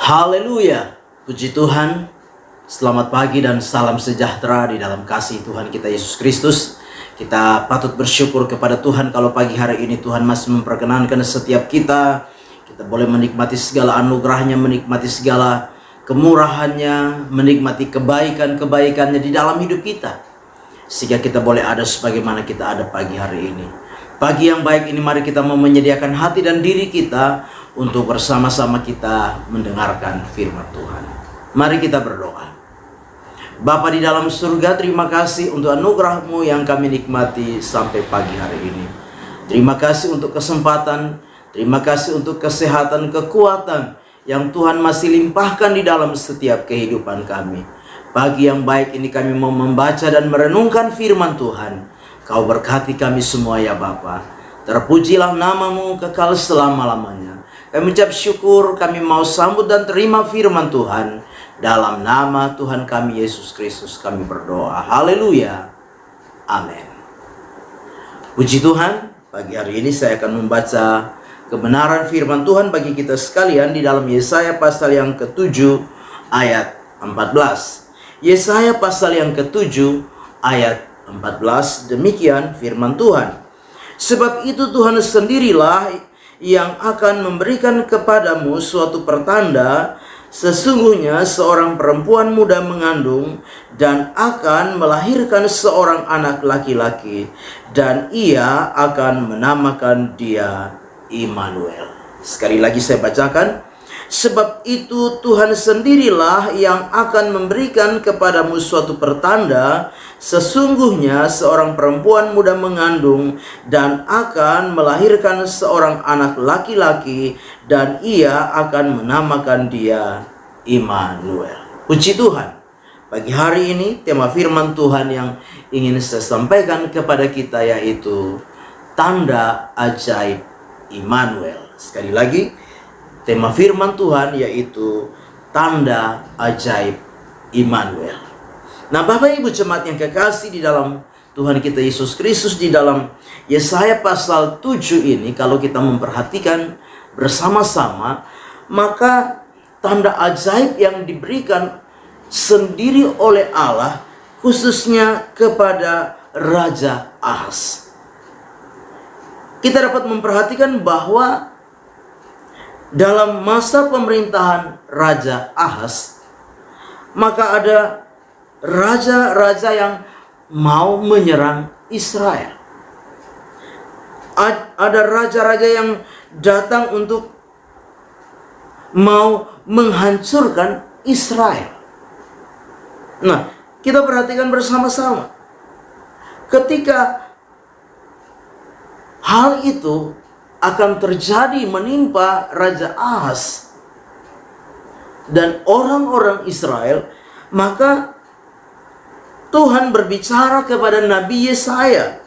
Haleluya, puji Tuhan. Selamat pagi dan salam sejahtera di dalam kasih Tuhan kita Yesus Kristus. Kita patut bersyukur kepada Tuhan kalau pagi hari ini Tuhan masih memperkenankan setiap kita boleh menikmati segala anugerahnya, menikmati segala kemurahannya, menikmati kebaikan-kebaikannya di dalam hidup kita, sehingga kita boleh ada sebagaimana kita ada pagi hari ini. Pagi yang baik ini mari kita mau menyediakan hati dan diri kita untuk bersama-sama kita mendengarkan firman Tuhan. Mari kita berdoa. Bapa di dalam surga, terima kasih untuk anugerah-Mu yang kami nikmati sampai pagi hari ini. Terima kasih untuk kesempatan, terima kasih untuk kesehatan, kekuatan yang Tuhan masih limpahkan di dalam setiap kehidupan kami. Pagi yang baik ini kami mau membaca dan merenungkan firman Tuhan. Kau berkati kami semua ya Bapa. Terpujilah nama-Mu kekal selama-lamanya. Kami ucap syukur, kami mau sambut dan terima firman Tuhan. Dalam nama Tuhan kami Yesus Kristus kami berdoa. Haleluya. Amin. Puji Tuhan, pagi hari ini saya akan membaca kebenaran firman Tuhan bagi kita sekalian di dalam Yesaya pasal yang ke-7 ayat 14. Yesaya pasal yang ke-7 ayat 14, demikian firman Tuhan. Sebab itu Tuhan sendirilah yang akan memberikan kepadamu suatu pertanda. Sesungguhnya seorang perempuan muda mengandung dan akan melahirkan seorang anak laki-laki, dan ia akan menamakan dia Immanuel. Sekali lagi saya bacakan. Sebab itu Tuhan sendirilah yang akan memberikan kepadamu suatu pertanda. Sesungguhnya seorang perempuan muda mengandung dan akan melahirkan seorang anak laki-laki, dan ia akan menamakan dia Immanuel. Puji Tuhan. Pagi hari ini tema firman Tuhan yang ingin saya sampaikan kepada kita yaitu tanda ajaib Immanuel. Sekali lagi, tema firman Tuhan yaitu tanda ajaib Immanuel. Nah, Bapak Ibu jemaat yang kekasih di dalam Tuhan kita Yesus Kristus, di dalam Yesaya pasal 7 ini kalau kita memperhatikan bersama-sama, maka tanda ajaib yang diberikan sendiri oleh Allah khususnya kepada Raja Ahaz. Kita dapat memperhatikan bahwa dalam masa pemerintahan Raja Ahaz, maka ada raja-raja yang mau menyerang Israel. Ada raja-raja yang datang untuk mau menghancurkan Israel. Nah, kita perhatikan bersama-sama. Ketika hal itu akan terjadi menimpa Raja Ahaz dan orang-orang Israel, maka Tuhan berbicara kepada Nabi Yesaya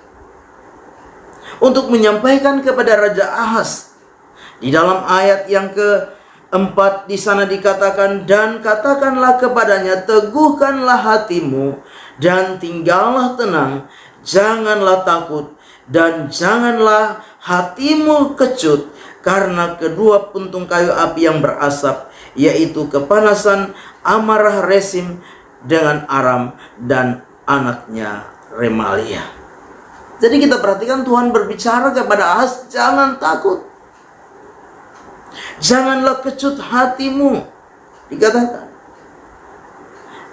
untuk menyampaikan kepada Raja Ahaz. Di dalam ayat yang ke-4 di sana dikatakan, dan katakanlah kepadanya, teguhkanlah hatimu dan tinggallah tenang, janganlah takut dan janganlah hatimu kecut karena kedua puntung kayu api yang berasap, yaitu kepanasan amarah Resim dengan Aram dan anaknya Remalia. Jadi kita perhatikan Tuhan berbicara kepada Ahaz, jangan takut, janganlah kecut hatimu, dikatakan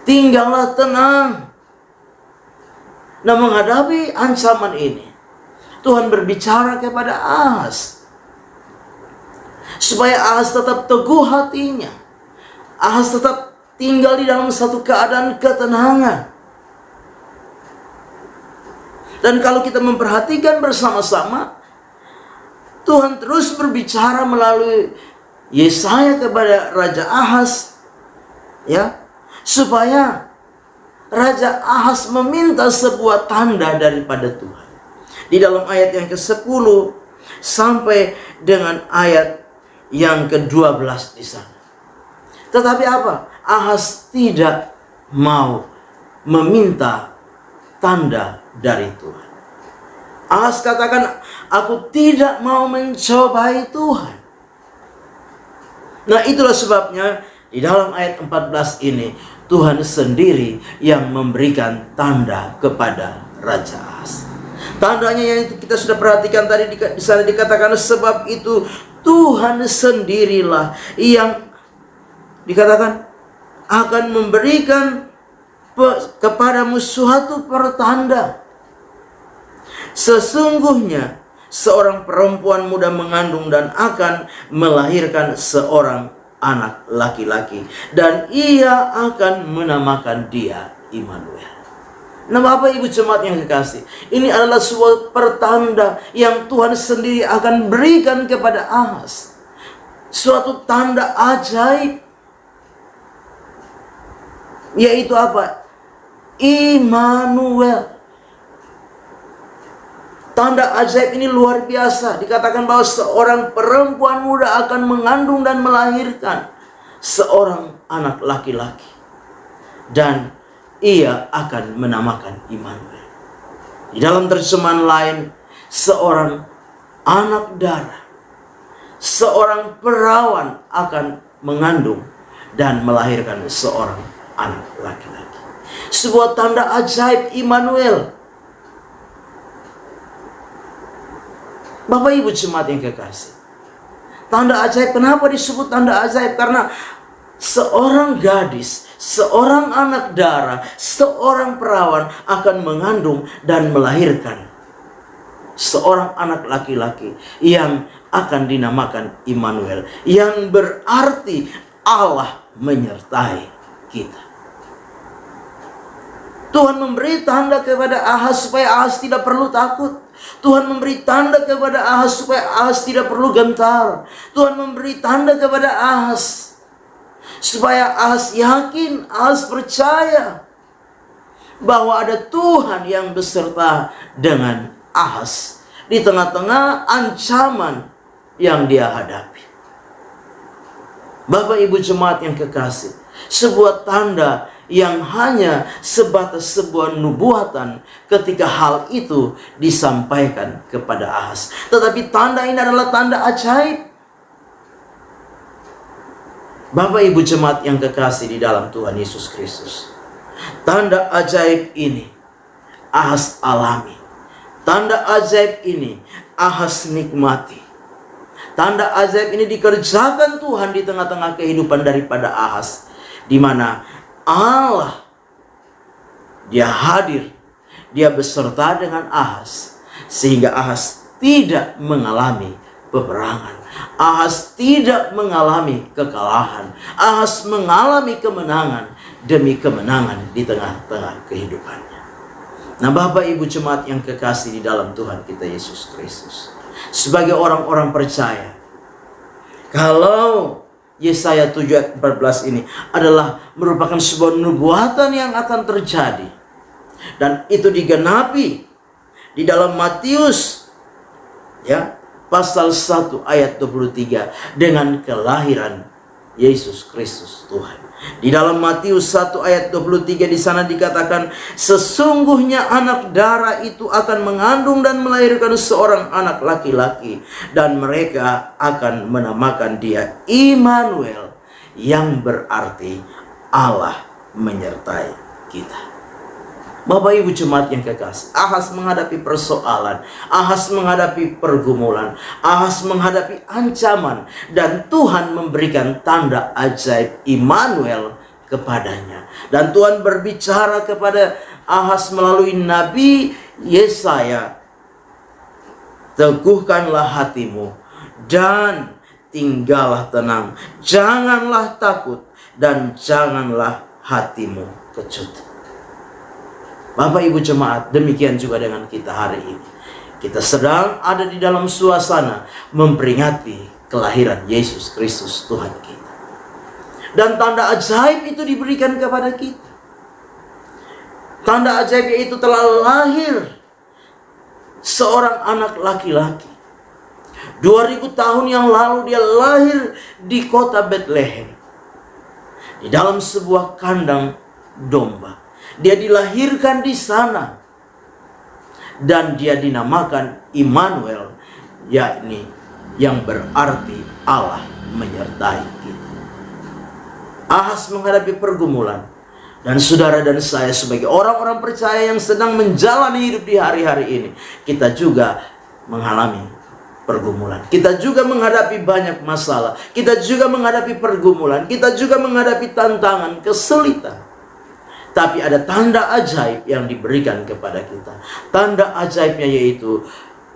tinggallah tenang. Nah, menghadapi ancaman ini Tuhan berbicara kepada Ahaz supaya Ahaz tetap teguh hatinya, Ahaz tetap tinggal di dalam satu keadaan ketenangan. Dan kalau kita memperhatikan bersama-sama, Tuhan terus berbicara melalui Yesaya kepada Raja Ahaz, ya, supaya Raja Ahaz meminta sebuah tanda daripada Tuhan. Di dalam ayat yang ke-10 sampai dengan ayat yang ke-12 di sana. Tetapi apa? Ahaz tidak mau meminta tanda dari Tuhan. Ahaz katakan, aku tidak mau mencobai Tuhan. Nah, itulah sebabnya Di dalam ayat 14 ini, Tuhan sendiri yang memberikan tanda kepada Raja Ahas. Tandanya yang kita sudah perhatikan tadi, di sana dikatakan, sebab itu Tuhan sendirilah yang dikatakan akan memberikan kepadamu suatu pertanda. Sesungguhnya seorang perempuan muda mengandung dan akan melahirkan seorang anak laki-laki, dan ia akan menamakan dia Immanuel. Nah, Bapak Ibu jemaat yang kekasih, ini adalah sebuah pertanda yang Tuhan sendiri akan berikan kepada Ahas. Suatu tanda ajaib, yaitu apa? Immanuel. Tanda ajaib ini luar biasa. Dikatakan bahwa seorang perempuan muda akan mengandung dan melahirkan seorang anak laki-laki, dan ia akan menamakan Immanuel. Di dalam terjemahan lain, seorang anak darah, seorang perawan akan mengandung dan melahirkan seorang anak laki-laki. Sebuah tanda ajaib Immanuel. Bapak Ibu jemaat yang kekasih, tanda ajaib, kenapa disebut tanda ajaib? Karena seorang gadis, seorang anak darah, seorang perawan akan mengandung dan melahirkan seorang anak laki-laki yang akan dinamakan Immanuel, yang berarti Allah menyertai kita. Tuhan memberi tanda kepada Ahas supaya Ahas tidak perlu takut. Tuhan memberi tanda kepada Ahas supaya Ahas tidak perlu gentar. Tuhan memberi tanda kepada Ahas supaya Ahas yakin, Ahas percaya bahwa ada Tuhan yang beserta dengan Ahas di tengah-tengah ancaman yang dia hadapi. Bapak Ibu jemaat yang kekasih, sebuah tanda yang hanya sebatas sebuah nubuatan ketika hal itu disampaikan kepada Ahas. Tetapi tanda ini adalah tanda ajaib. Bapak Ibu jemaat yang kekasih di dalam Tuhan Yesus Kristus, tanda ajaib ini Ahas alami. Tanda ajaib ini Ahas nikmati. Tanda ajaib ini dikerjakan Tuhan di tengah-tengah kehidupan daripada Ahas, di mana Allah, dia hadir, dia beserta dengan Ahas, sehingga Ahas tidak mengalami peperangan. Ahas tidak mengalami kekalahan. Ahas mengalami kemenangan demi kemenangan di tengah-tengah kehidupannya. Nah, Bapak Ibu jemaat yang kekasih di dalam Tuhan kita Yesus Kristus, sebagai orang-orang percaya, kalau Yesaya 7 ayat 14 ini adalah merupakan sebuah nubuatan yang akan terjadi, dan itu digenapi di dalam Matius ya, pasal 1 ayat 23 dengan kelahiran Yesus Kristus Tuhan. Di dalam Matius 1 ayat 23 di sana dikatakan, sesungguhnya anak darah itu akan mengandung dan melahirkan seorang anak laki-laki, dan mereka akan menamakan dia Immanuel, yang berarti Allah menyertai kita. Bapak Ibu jemaat yang kekasih, Ahas menghadapi persoalan, Ahas menghadapi pergumulan, Ahas menghadapi ancaman, dan Tuhan memberikan tanda ajaib Immanuel kepadanya. Dan Tuhan berbicara kepada Ahas melalui Nabi Yesaya, teguhkanlah hatimu dan tinggallah tenang, janganlah takut dan janganlah hatimu kecut. Bapak Ibu jemaat, demikian juga dengan kita hari ini. Kita sedang ada di dalam suasana memperingati kelahiran Yesus Kristus Tuhan kita. Dan tanda ajaib itu diberikan kepada kita. Tanda ajaib itu telah lahir seorang anak laki-laki. 2000 tahun yang lalu dia lahir di kota Bethlehem, di dalam sebuah kandang domba. Dia dilahirkan di sana, dan dia dinamakan Immanuel, yakni yang berarti Allah menyertai kita. Ahas menghadapi pergumulan. Dan saudara dan saya sebagai orang-orang percaya yang sedang menjalani hidup di hari-hari ini, kita juga mengalami pergumulan. Kita juga menghadapi banyak masalah. Kita juga menghadapi pergumulan. Kita juga menghadapi tantangan, kesulitan. Tapi ada tanda ajaib yang diberikan kepada kita. Tanda ajaibnya yaitu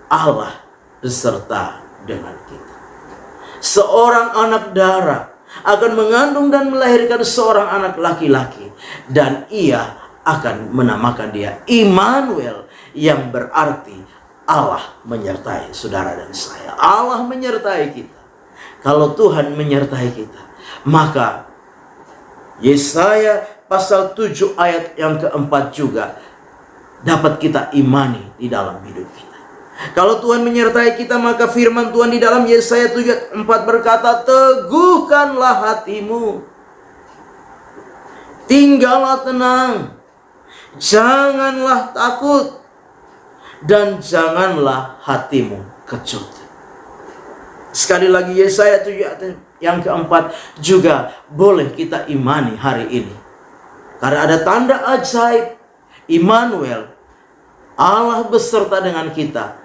Allah beserta dengan kita. Seorang anak darah akan mengandung dan melahirkan seorang anak laki-laki. Dan ia akan menamakan dia Immanuel, yang berarti Allah menyertai saudara dan saya. Allah menyertai kita. Kalau Tuhan menyertai kita, maka Yesaya pasal 7 ayat yang keempat juga dapat kita imani di dalam hidup kita. Kalau Tuhan menyertai kita, maka firman Tuhan di dalam Yesaya 7 ayat 4 berkata, teguhkanlah hatimu, tinggallah tenang, janganlah takut, dan janganlah hatimu kecut. Sekali lagi Yesaya 7 ayat yang keempat juga boleh kita imani hari ini. Karena ada tanda ajaib Immanuel, Allah beserta dengan kita,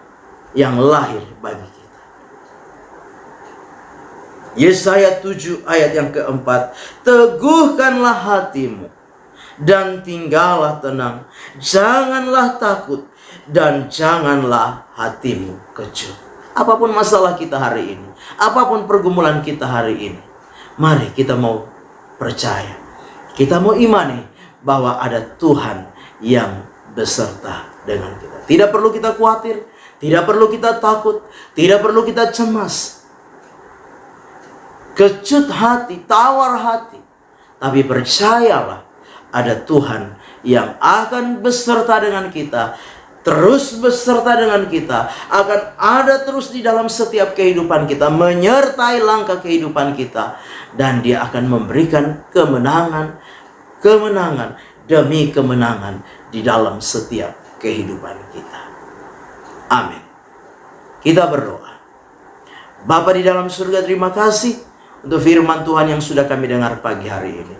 yang lahir bagi kita. Yesaya 7 ayat yang keempat, teguhkanlah hatimu dan tinggallah tenang, janganlah takut dan janganlah hatimu kecut. Apapun masalah kita hari ini, apapun pergumulan kita hari ini, mari kita mau percaya, kita mau imani bahwa ada Tuhan yang beserta dengan kita. Tidak perlu kita khawatir, tidak perlu kita takut, tidak perlu kita cemas, kecut hati, tawar hati. Tapi percayalah, ada Tuhan yang akan beserta dengan kita, terus beserta dengan kita, akan ada terus di dalam setiap kehidupan kita, menyertai langkah kehidupan kita, dan Dia akan memberikan kemenangan, kemenangan demi kemenangan di dalam setiap kehidupan kita. Amin. Kita berdoa. Bapa di dalam surga, terima kasih untuk firman Tuhan yang sudah kami dengar pagi hari ini.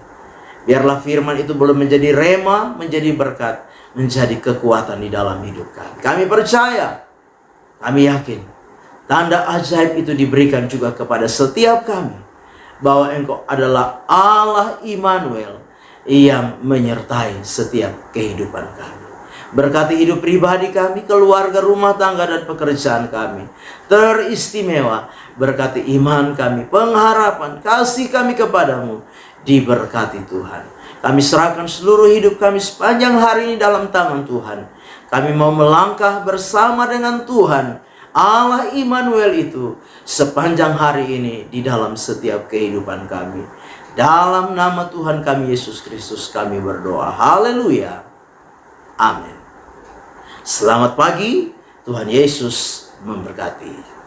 Biarlah firman itu boleh menjadi rema, menjadi berkat, menjadi kekuatan di dalam hidup kami. Kami percaya, kami yakin, tanda ajaib itu diberikan juga kepada setiap kami, bahwa Engkau adalah Allah Immanuel yang menyertai setiap kehidupan kami. Berkati hidup pribadi kami, keluarga, rumah tangga, dan pekerjaan kami. Teristimewa, berkati iman kami, pengharapan, kasih kami kepadamu. Diberkati Tuhan. Kami serahkan seluruh hidup kami sepanjang hari ini dalam tangan Tuhan. Kami mau melangkah bersama dengan Tuhan, Allah Immanuel itu, sepanjang hari ini di dalam setiap kehidupan kami. Dalam nama Tuhan kami Yesus Kristus kami berdoa. Haleluya. Amin. Selamat pagi. Tuhan Yesus memberkati.